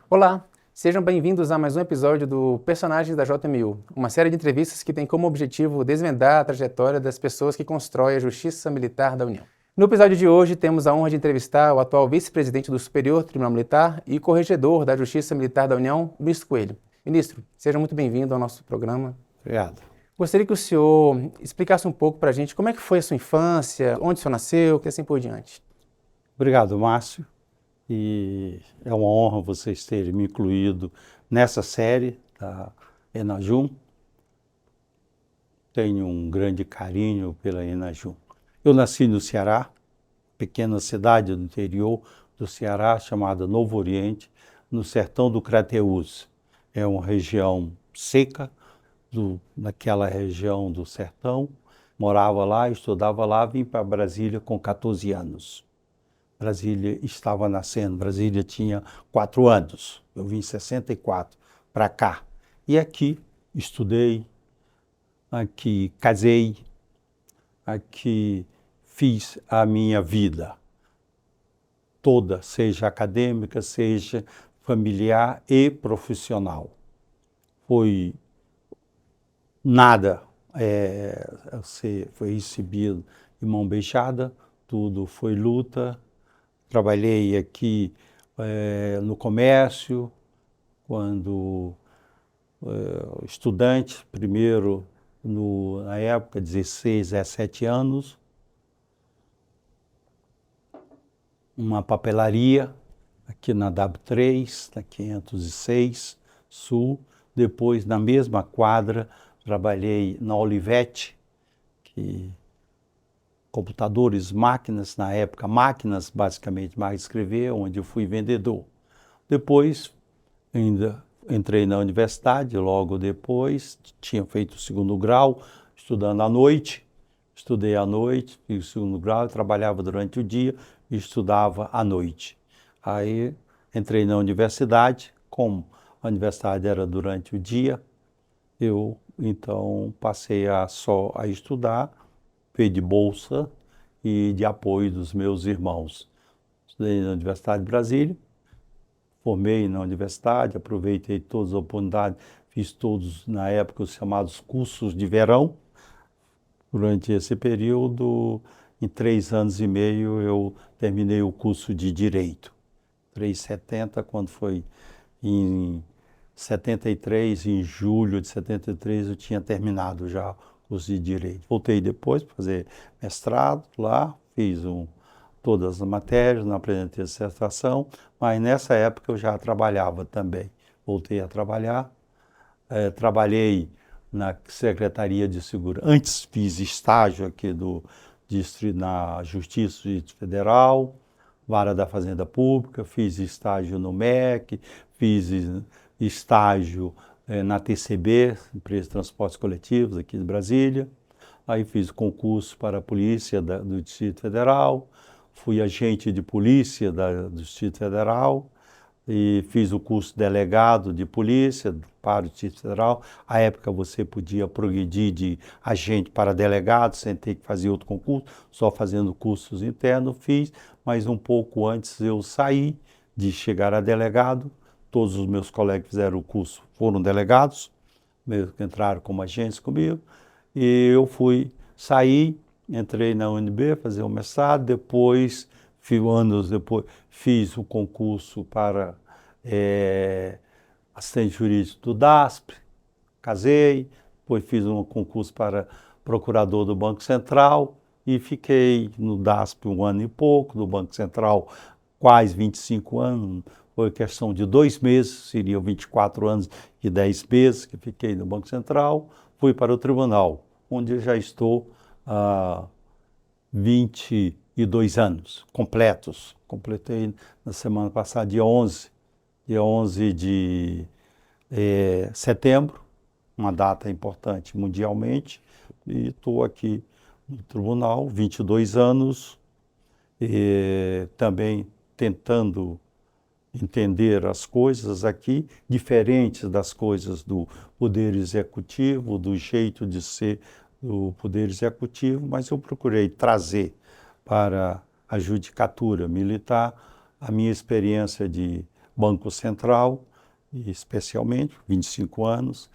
Olá, sejam bem-vindos a mais um episódio do Personagens da JMU, uma série de entrevistas que tem como objetivo desvendar a trajetória das pessoas que constroem a Justiça Militar da União. No episódio de hoje, temos a honra de entrevistar o atual vice-presidente do Superior Tribunal Militar e corregedor da Justiça Militar da União, Luiz Coelho. Ministro, seja muito bem-vindo ao nosso programa. Obrigado. Gostaria que o senhor explicasse um pouco para a gente como é que foi a sua infância, onde o senhor nasceu e assim por diante. Obrigado, Márcio. E é uma honra vocês terem me incluído nessa série da Enajum. Tenho um grande carinho pela Enajum. Eu nasci no Ceará, pequena cidade do interior do Ceará chamada Novo Oriente, no sertão do Crateús. É uma região seca, naquela região do sertão. Morava lá, estudava lá, vim para Brasília com 14 anos. Brasília estava nascendo, Brasília tinha 4 anos. Eu vim em 64 para cá. E aqui estudei, aqui casei, aqui fiz a minha vida toda, seja acadêmica, seja familiar e profissional. Foi nada, foi recebido de mão beijada, tudo foi luta. Trabalhei aqui no comércio, quando estudante, primeiro na época, 16, 17 anos, uma papelaria aqui na W3, na 506 Sul. Depois, na mesma quadra, trabalhei na Olivetti, que computadores, máquinas, na época, máquinas basicamente, máquina de escrever, onde eu fui vendedor. Depois, ainda entrei na universidade, logo depois, tinha feito o segundo grau, estudando à noite, estudei à noite, fiz o segundo grau, trabalhava durante o dia e estudava à noite. Aí entrei na universidade, como a universidade era durante o dia, eu então passei só a estudar, de bolsa e de apoio dos meus irmãos. Estudei na Universidade de Brasília, formei na universidade, aproveitei todas as oportunidades, fiz todos, na época, os chamados cursos de verão. Durante esse período, em 3 anos e meio, eu terminei o curso de Direito. 3,70, quando foi em 73, em julho de 73, eu tinha terminado já o curso de Direito. Voltei depois para fazer mestrado lá, fiz todas as matérias, não apresentei dissertação, mas nessa época eu já trabalhava também. Voltei a trabalhar, trabalhei na Secretaria de Segurança. Antes fiz estágio aqui na Justiça Federal, Vara da Fazenda Pública, fiz estágio no MEC, fiz estágio na TCB, Empresa de Transportes Coletivos aqui de Brasília. Aí fiz concurso para a Polícia do Distrito Federal, fui agente de polícia do Distrito Federal e fiz o curso delegado de polícia para o Distrito Federal. À época você podia progredir de agente para delegado sem ter que fazer outro concurso, só fazendo cursos internos. Fiz, mas um pouco antes eu saí de chegar a delegado. Todos os meus colegas que fizeram o curso foram delegados, mesmo que entraram como agentes comigo. E eu saí, entrei na UNB, fazer o mestrado, depois, anos depois, fiz o concurso para assistente jurídico do DASP, casei, depois fiz um concurso para procurador do Banco Central e fiquei no DASP 1 ano e pouco, no Banco Central quase 25 anos, foi questão de 2 meses, seriam 24 anos e 10 meses que fiquei no Banco Central, fui para o tribunal, onde eu já estou há 22 anos completos. Completei na semana passada, dia 11 de setembro, uma data importante mundialmente, e estou aqui no tribunal, 22 anos, também tentando entender as coisas aqui, diferentes das coisas do Poder Executivo, do jeito de ser do Poder Executivo, mas eu procurei trazer para a judicatura militar a minha experiência de Banco Central, e especialmente, 25 anos,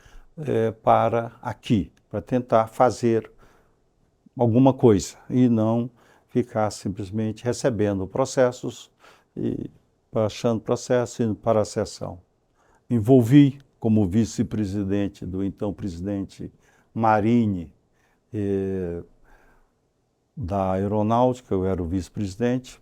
para aqui, para tentar fazer alguma coisa e não ficar simplesmente recebendo processos e baixando processos indo para a sessão. Me envolvi como vice-presidente do então presidente Marini, da Aeronáutica. Eu era o vice-presidente,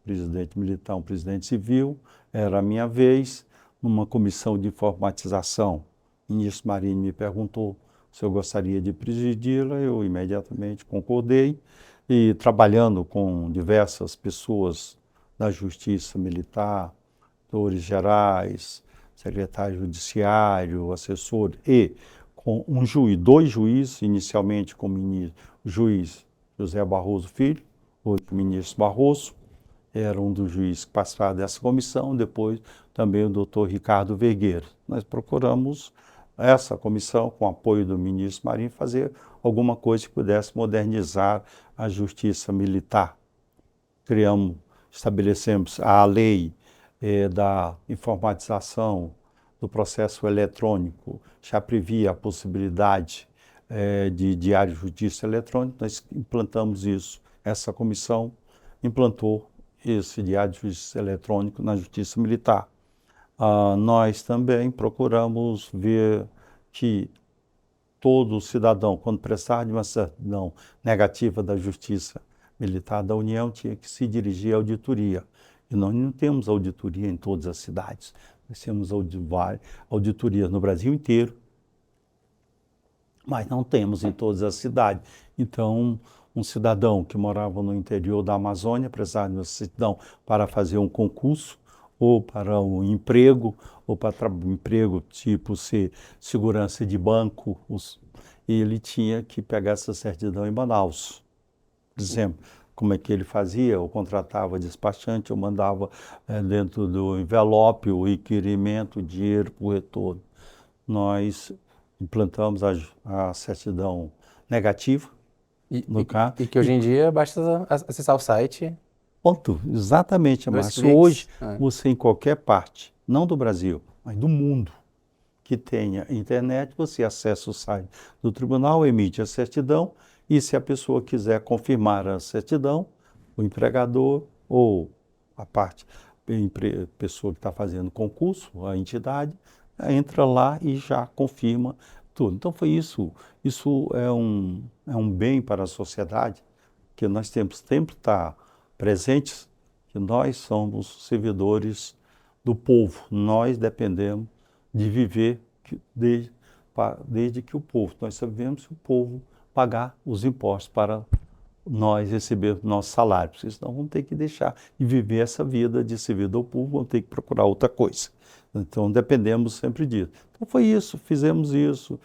presidente militar, um presidente civil, era a minha vez, numa comissão de informatização. O ministro Marini me perguntou se eu gostaria de presidi-la, eu imediatamente concordei, e trabalhando com diversas pessoas da Justiça Militar, doutores gerais, secretário judiciário, assessor, e com um juiz, dois juízes, inicialmente com o juiz José Barroso Filho, hoje o ministro Barroso, era um dos juízes que participava dessa comissão, depois também o doutor Ricardo Vergueiro. Nós procuramos essa comissão, com o apoio do ministro Marinho, fazer alguma coisa que pudesse modernizar a justiça militar. Estabelecemos a lei da informatização do processo eletrônico, já previa a possibilidade de diário de justiça eletrônico. Nós implantamos isso, essa comissão implantou esse diário de justiça eletrônico na justiça militar. Nós também procuramos ver que todo cidadão, quando precisar de uma certidão negativa da Justiça Militar da União, tinha que se dirigir à auditoria. E nós não temos auditoria em todas as cidades. Nós temos auditorias no Brasil inteiro, mas não temos em todas as cidades. Então, um cidadão que morava no interior da Amazônia precisava de uma certidão para fazer um concurso, ou para um emprego, ou para emprego tipo ser segurança de banco, e ele tinha que pegar essa certidão em Manaus. Por exemplo, como é que ele fazia? Eu contratava despachante, eu mandava dentro do envelope o requerimento, o dinheiro para o retorno. Nós implantamos a certidão negativa no carro. E que hoje em dia basta acessar o site. Ponto, exatamente, Márcio. Hoje, você em qualquer parte, não do Brasil, mas do mundo, que tenha internet, você acessa o site do tribunal, emite a certidão, e se a pessoa quiser confirmar a certidão, o empregador ou a pessoa que está fazendo concurso, a entidade, entra lá e já confirma tudo. Então foi isso. Isso é um bem para a sociedade, que nós temos sempre estar presentes, que nós somos servidores do povo. Nós dependemos de viver desde que o povo, nós sabemos que o povo pagar os impostos para nós receber nosso salário, porque senão vamos ter que deixar de viver essa vida de servir ao povo, vamos ter que procurar outra coisa. Então dependemos sempre disso. Então foi isso, fizemos isso,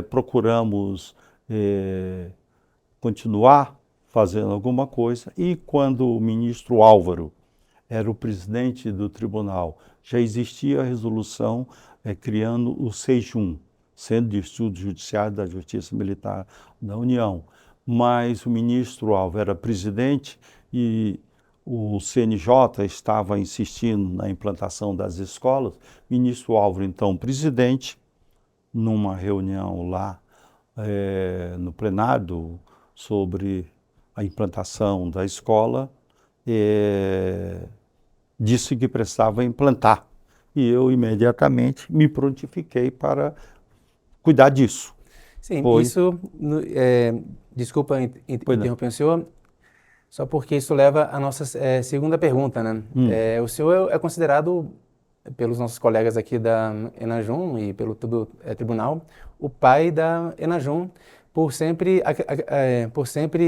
procuramos continuar fazendo alguma coisa, e quando o ministro Álvaro era o presidente do tribunal, já existia a resolução criando o CEJUM, Centro de Estudos Judiciários da Justiça Militar da União. Mas o ministro Álvaro era presidente e o CNJ estava insistindo na implantação das escolas. O ministro Álvaro, então presidente, numa reunião lá no plenário sobre a implantação da escola, disse que precisava implantar. E eu imediatamente me prontifiquei para cuidar disso. Sim, isso, desculpa interromper o senhor, só porque isso leva à nossa segunda pergunta, né? O senhor é considerado, pelos nossos colegas aqui da Enajum e pelo tribunal, o pai da Enajum, por sempre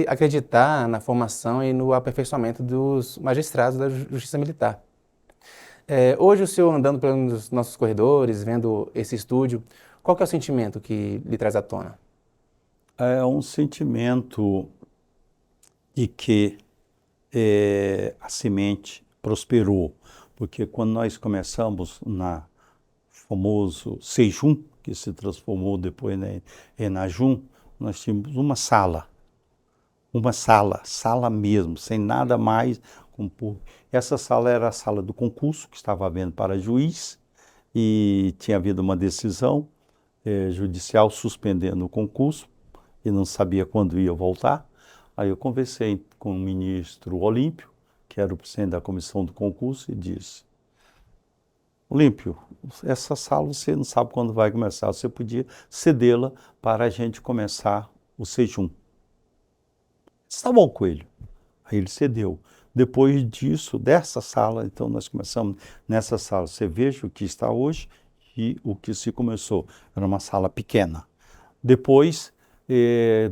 acreditar na formação e no aperfeiçoamento dos magistrados da Justiça Militar. Hoje o senhor andando pelos nossos corredores, vendo esse estúdio, qual que é o sentimento que lhe traz à tona? É um sentimento de que a semente prosperou, porque quando nós começamos na famoso CEJUM, que se transformou depois na Enajum, nós tínhamos uma sala uma sala mesmo, sem nada mais. Essa sala era a sala do concurso, que estava havendo para juiz, e tinha havido uma decisão judicial suspendendo o concurso, e não sabia quando ia voltar. Aí eu conversei com o ministro Olímpio, que era o presidente da comissão do concurso, e disse: Olímpio, essa sala você não sabe quando vai começar, você podia cedê-la para a gente começar o Sejum. Está bom, Coelho. Aí ele cedeu. Depois disso, dessa sala, então nós começamos nessa sala. Você veja o que está hoje e o que se começou. Era uma sala pequena. Depois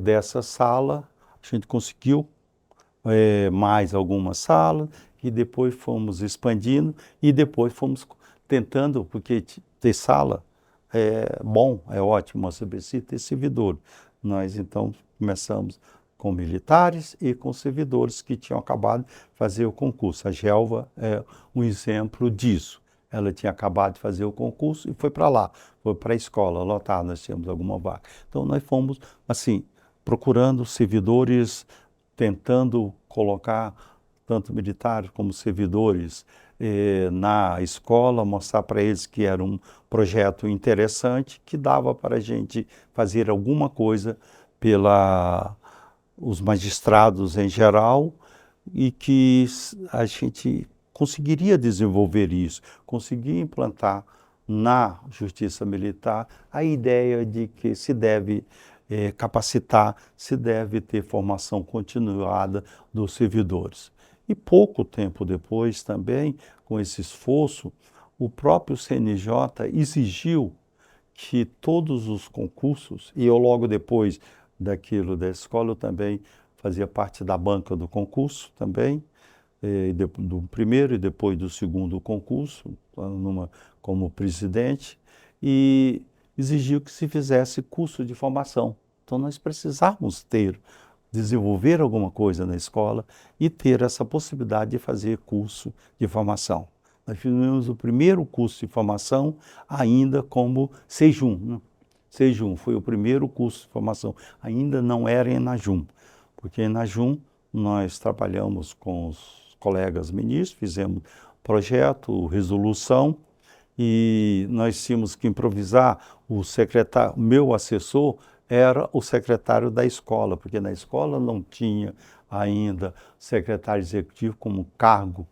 dessa sala, a gente conseguiu mais algumas salas e depois fomos expandindo e depois fomos tentando, porque ter sala é bom, é ótimo, você precisa ter servidor. Nós então começamos com militares e com servidores que tinham acabado de fazer o concurso. A Gelva é um exemplo disso. Ela tinha acabado de fazer o concurso e foi para lá, foi para a escola, lotar, nós tínhamos alguma vaga. Então nós fomos, assim, procurando servidores, tentando colocar tanto militares como servidores na escola, mostrar para eles que era um projeto interessante, que dava para a gente fazer alguma coisa pela os magistrados em geral e que a gente conseguiria desenvolver isso, conseguir implantar na justiça militar a ideia de que se deve capacitar, se deve ter formação continuada dos servidores. E pouco tempo depois também, com esse esforço, o próprio CNJ exigiu que todos os concursos, e eu logo depois daquilo da escola, eu também fazia parte da banca do concurso também, do primeiro e depois do segundo concurso, como presidente, e exigiu que se fizesse curso de formação. Então nós precisávamos desenvolver alguma coisa na escola e ter essa possibilidade de fazer curso de formação. Nós fizemos o primeiro curso de formação ainda como Sejum, né? Sejum foi o primeiro curso de formação, ainda não era em Enajum, porque em Enajum nós trabalhamos com os colegas ministros, fizemos projeto, resolução, e nós tínhamos que improvisar. O secretário, meu assessor, era o secretário da escola, porque na escola não tinha ainda secretário executivo como cargo,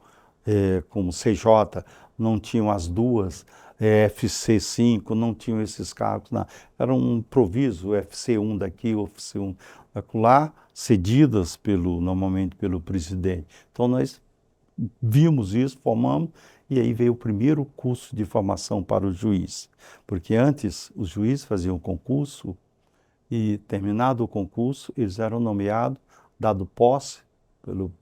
como CJ, não tinham as duas, FC5, não tinham esses cargos. Não. Era um improviso, FC1 daqui, FC1 lá, cedidas normalmente pelo presidente. Então nós vimos isso, formamos, e aí veio o primeiro curso de formação para o juiz. Porque antes os juízes faziam concurso e, terminado o concurso, eles eram nomeados, dado posse pelo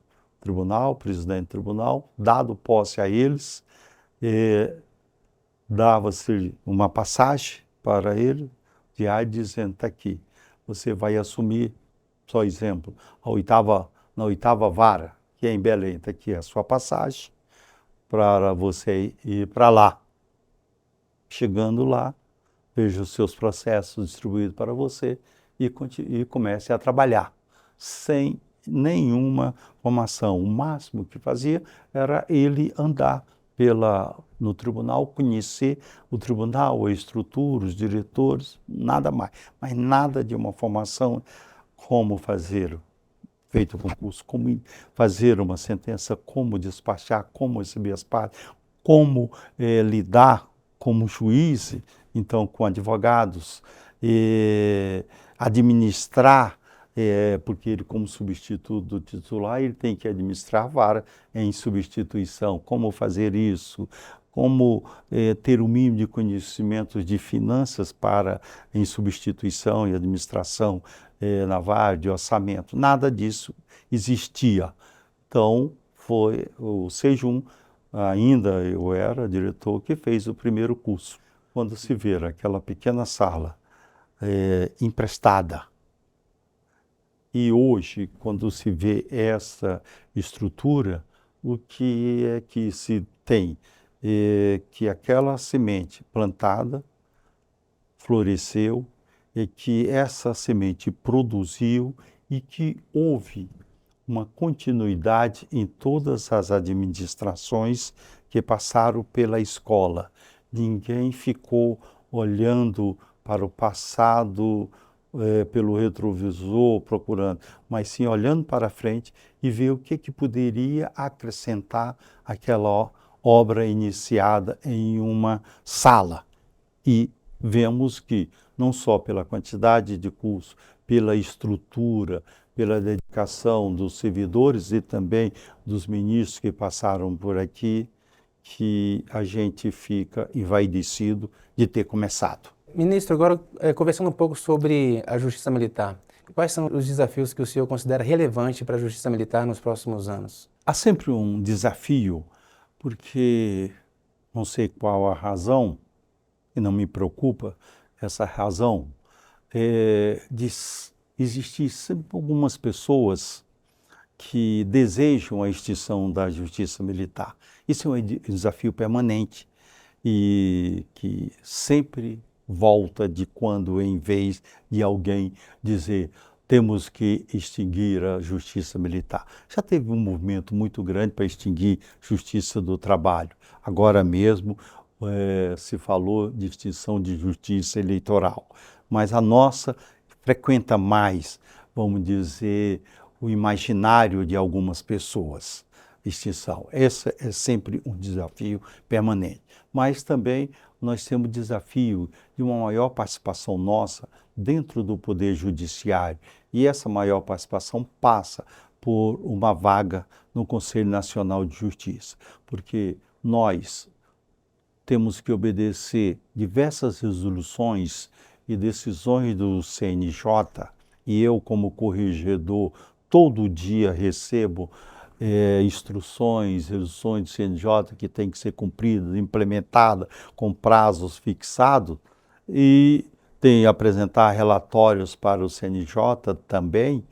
tribunal, presidente do tribunal, dado posse a eles, dava-se uma passagem para ele, diário, dizendo: está aqui, você vai assumir, só exemplo, na oitava vara, que é em Belém, está aqui a sua passagem para você ir para lá. Chegando lá, veja os seus processos distribuídos para você e comece a trabalhar, sem nenhuma formação. O máximo que fazia era ele andar no tribunal, conhecer o tribunal, a estrutura, os diretores, nada mais. Mas nada de uma formação como fazer feito o concurso, como fazer uma sentença, como despachar, como receber as partes, como lidar como juiz, então com advogados, administrar, porque ele, como substituto do titular, ele tem que administrar a vara em substituição, como fazer isso, como ter o mínimo de conhecimentos de finanças em substituição e administração na vara, de orçamento, nada disso existia. Então, foi o Sejum, ainda eu era diretor, que fez o primeiro curso. Quando se vê aquela pequena sala emprestada, e hoje, quando se vê essa estrutura, o que é que se tem? Que aquela semente plantada floresceu e que essa semente produziu e que houve uma continuidade em todas as administrações que passaram pela escola. Ninguém ficou olhando para o passado pelo retrovisor, procurando, mas sim olhando para frente e ver o que poderia acrescentar aquela obra iniciada em uma sala. E vemos que, não só pela quantidade de cursos, pela estrutura, pela dedicação dos servidores e também dos ministros que passaram por aqui, que a gente fica envaidecido de ter começado. Ministro, agora conversando um pouco sobre a Justiça Militar, quais são os desafios que o senhor considera relevantes para a Justiça Militar nos próximos anos? Há sempre um desafio, porque não sei qual a razão, e não me preocupa essa razão, de existir sempre algumas pessoas que desejam a extinção da justiça militar. Isso é um desafio permanente e que sempre volta de quando em vez de alguém dizer temos que extinguir a justiça militar. Já teve um movimento muito grande para extinguir a justiça do trabalho. Agora mesmo se falou de extinção de justiça eleitoral. Mas a nossa frequenta mais, vamos dizer, o imaginário de algumas pessoas. Extinção. Esse é sempre um desafio permanente. Mas também nós temos o desafio de uma maior participação nossa dentro do Poder Judiciário. E essa maior participação passa por uma vaga no Conselho Nacional de Justiça. Porque nós temos que obedecer diversas resoluções e decisões do CNJ, e eu, como corregedor, todo dia recebo instruções, resoluções do CNJ que têm que ser cumpridas, implementadas com prazos fixados, e tem que apresentar relatórios para o CNJ também,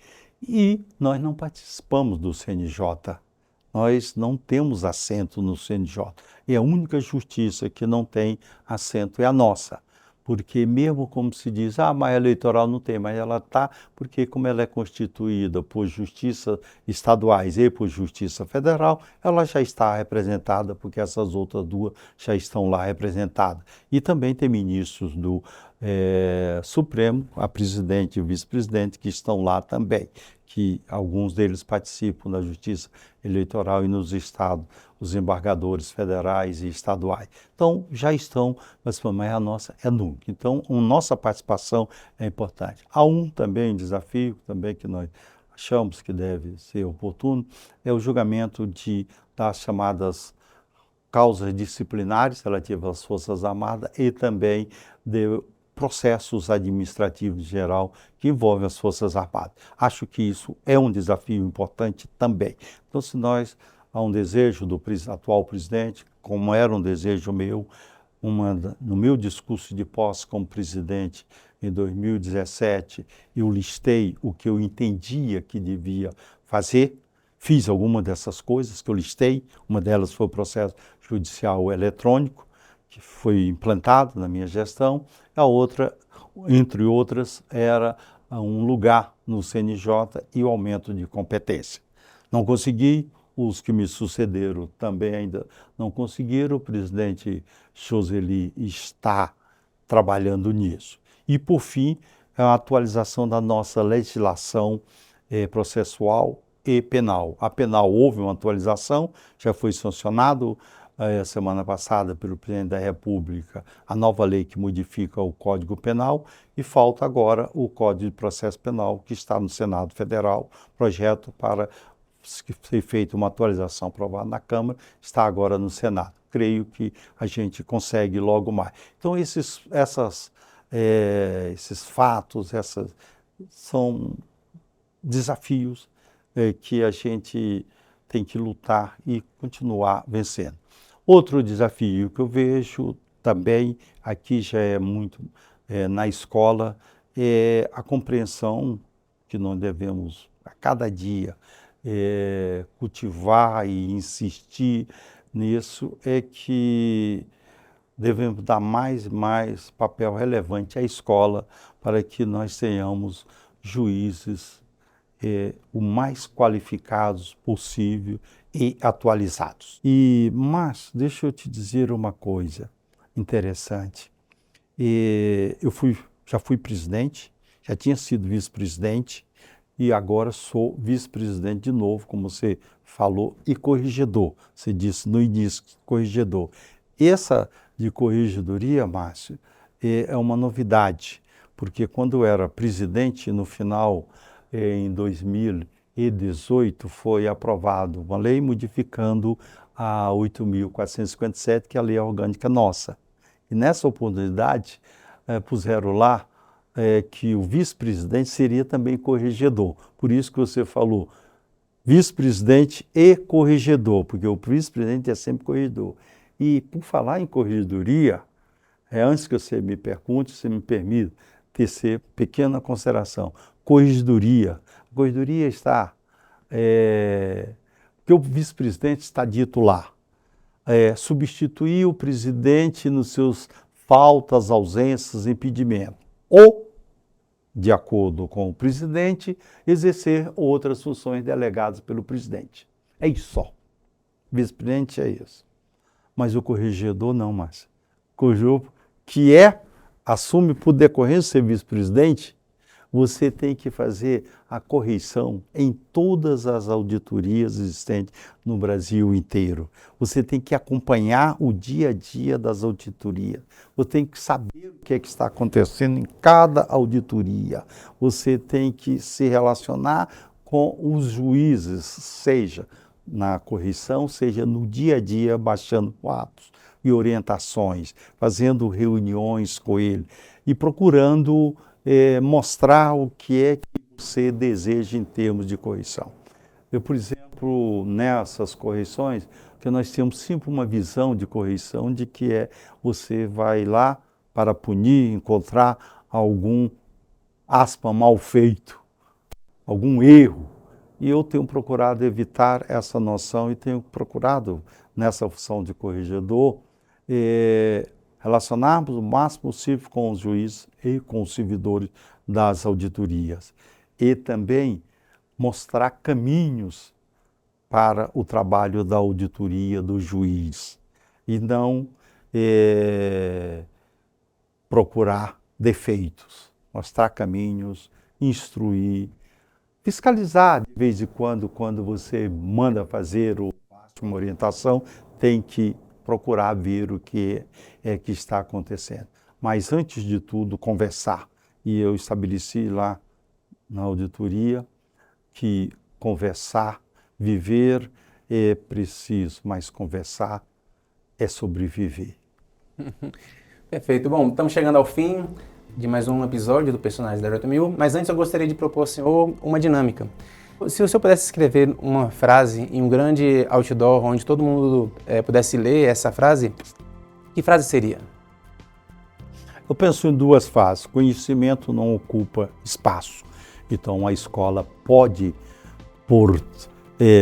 e nós não participamos do CNJ. Nós não temos assento no CNJ. E a única justiça que não tem assento é a nossa. Porque mesmo como se diz, mas a eleitoral não tem, mas ela está, porque como ela é constituída por justiça estaduais e por justiça federal, ela já está representada, porque essas outras duas já estão lá representadas. E também tem ministros do Supremo, a presidente e o vice-presidente, que estão lá também, que alguns deles participam da justiça eleitoral e nos estados, os embargadores federais e estaduais. Então, já estão, mas a nossa é nunca. Então, a nossa participação é importante. Há também desafio, também que nós achamos que deve ser oportuno, é o julgamento das chamadas causas disciplinares relativas às Forças Armadas e também de processos administrativos em geral que envolvem as Forças Armadas. Acho que isso é um desafio importante também. Então, se há um desejo do atual presidente, como era um desejo meu, no meu discurso de posse como presidente em 2017, eu listei o que eu entendia que devia fazer, fiz alguma dessas coisas que eu listei, uma delas foi o processo judicial eletrônico, que foi implantado na minha gestão, a outra, entre outras, era um lugar no CNJ e o aumento de competência. Não consegui, os que me sucederam também ainda não conseguiram, o presidente Joseli está trabalhando nisso. E, por fim, a atualização da nossa legislação processual e penal. A penal houve uma atualização, já foi sancionado semana passada pelo presidente da República a nova lei que modifica o Código Penal e falta agora o Código de Processo Penal que está no Senado Federal, projeto para ser feita uma atualização aprovada na Câmara, está agora no Senado. Creio que a gente consegue logo mais. Então esses fatos, são desafios que a gente tem que lutar e continuar vencendo. Outro desafio que eu vejo também, aqui já é muito na escola, é a compreensão que nós devemos, a cada dia, cultivar e insistir nisso, é que devemos dar mais e mais papel relevante à escola para que nós tenhamos juízes o mais qualificados possível e atualizados. Mas deixa eu te dizer uma coisa interessante. Já fui presidente, já tinha sido vice-presidente e agora sou vice-presidente de novo, como você falou, e corregedor. Você disse no início, corregedor. Essa de corregedoria, Márcio, é uma novidade, porque quando eu era presidente, no final, em 2018, foi aprovado uma lei modificando a 8.457, que é a lei orgânica nossa. E nessa oportunidade, puseram lá que o vice-presidente seria também corregedor. Por isso que você falou vice-presidente e corregedor, porque o vice-presidente é sempre corregedor. E por falar em corregedoria, antes que você me pergunte, você me permite tecer pequena consideração. Corregedoria. A corregedoria está... porque o vice-presidente está dito lá. Substituir o presidente nos seus faltas, ausências, impedimentos. Ou, de acordo com o presidente, exercer outras funções delegadas pelo presidente. É isso só. Vice-presidente é isso. Mas o corregedor não, Márcio. O corregedor, que assume por decorrência de ser vice-presidente, você tem que fazer a correição em todas as auditorias existentes no Brasil inteiro. Você tem que acompanhar o dia a dia das auditorias. Você tem que saber o que está acontecendo em cada auditoria. Você tem que se relacionar com os juízes, seja na correição, seja no dia a dia, baixando fatos e orientações, fazendo reuniões com ele e procurando mostrar o que é que você deseja em termos de correção. Por exemplo, nessas correções, que nós temos sempre uma visão de correção de que você vai lá para punir, encontrar algum mal feito, algum erro. E eu tenho procurado evitar essa noção e tenho procurado, nessa função de corregedor, relacionarmos o máximo possível com os juízes e com os servidores das auditorias. E também mostrar caminhos para o trabalho da auditoria do juiz. E não procurar defeitos. Mostrar caminhos, instruir, fiscalizar de vez em quando você manda fazer uma orientação, tem que procurar ver o que está acontecendo. Mas, antes de tudo, conversar. E eu estabeleci lá na auditoria que conversar, viver é preciso, mas conversar é sobreviver. Perfeito. Bom, estamos chegando ao fim de mais um episódio do Personagens da J1000, mas antes eu gostaria de propor ao senhor uma dinâmica. Se o senhor pudesse escrever uma frase em um grande outdoor onde todo mundo pudesse ler essa frase, que frase seria? Eu penso em duas fases. Conhecimento não ocupa espaço. Então a escola pode pôr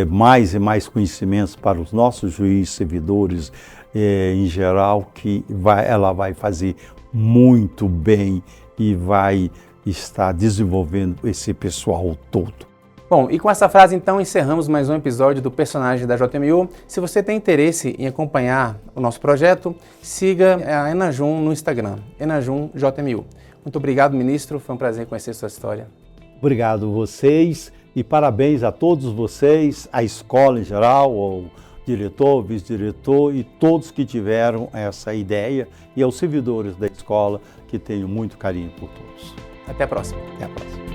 mais e mais conhecimentos para os nossos juízes, servidores em geral, que ela vai fazer muito bem e vai estar desenvolvendo esse pessoal todo. Bom, e com essa frase então encerramos mais um episódio do Personagem da J1000. Se você tem interesse em acompanhar o nosso projeto, siga a Enajum no Instagram, EnajumJ1000. Muito obrigado, ministro, foi um prazer conhecer sua história. Obrigado a vocês e parabéns a todos vocês, a escola em geral, ao diretor, vice-diretor e todos que tiveram essa ideia e aos servidores da escola, que tenho muito carinho por todos. Até a próxima. Até a próxima.